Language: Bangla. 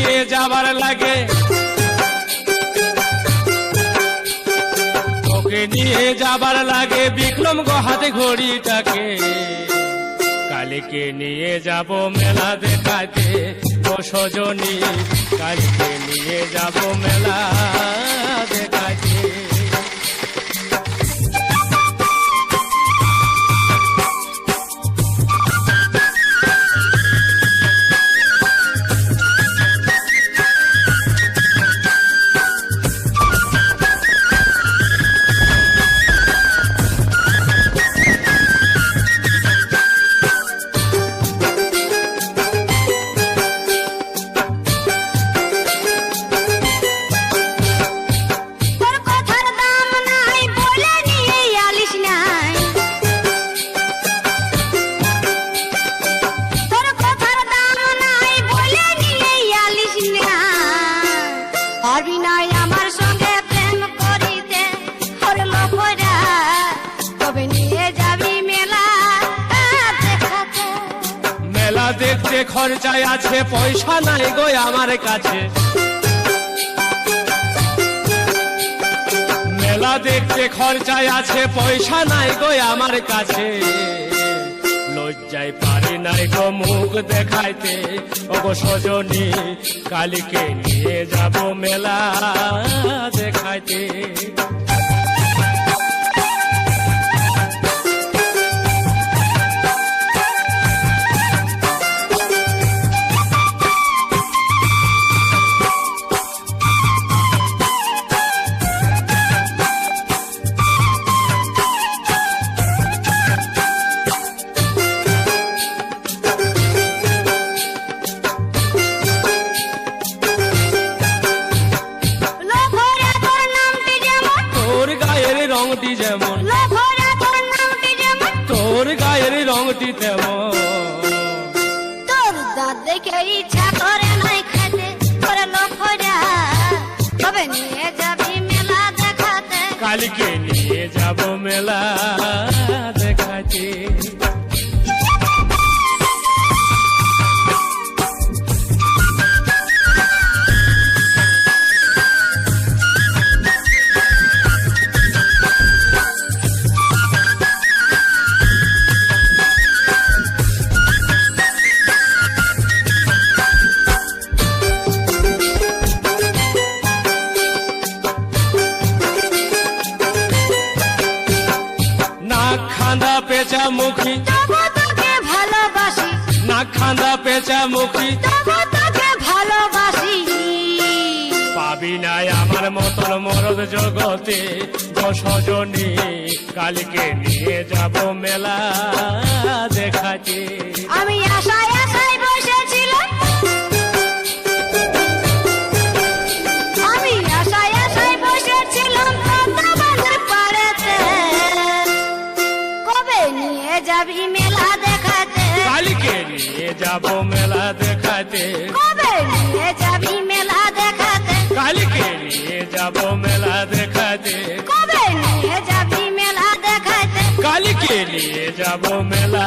নিয়ে যাবার লাগে, তোকে নিয়ে যাবার লাগে বিক্রম হাতে ঘড়িটাকে। কালীকে নিয়ে যাব মেলা দেখাতে ও সজনী, কালীকে নিয়ে যাব মেলা দেখাতে। দেখতে খরচায় আছে, পয়সা নাই গো আমার কাছে। মেলা দেখতে খরচায় আছে, পয়সা নাই গো আমার কাছে। লজ্জায় পারি নাই গো মুখ দেখাইতে ও গো সজনী, কালীকে নিয়ে যাব মেলা দেখাইতে। রংটি যেমন তোর গায়ের রংটি তেমন, তোর দাঁত দেখে ইচ্ছা করে নাই খেতে, করে লোফরা তবে নিয়ে যাবি মেলা দেখাতে। কালীকে নিয়ে যাব মেলা দেখাতে। খান্দা পেঁচা মুখী তবু তোকে ভালোবাসি, না খান্দা পেঁচা মুখী তবু তোকে ভালোবাসি। পাবি নাই আমার মতন মরদ জগতে গো সজনী, কালীকে নিয়ে যাব মেলা দেখাতে। আমি আশায় আশায় বসেছিলাম, আমি আশায় আশায় বসেছিলাম পদ্মাবাজার পাড়েতে। কবে নিয়ে যাবি মেলা দেখাতে? কালীকে নিয়ে যাব মেলা দেখাতে। কবে নিয়ে যাবি মেলা দেখাতে? কালীকে নিয়ে যাব মেলা দেখাতে। কবে নিয়ে যাবি মেলা দেখাতে? কালীকে নিয়ে যাব মেলা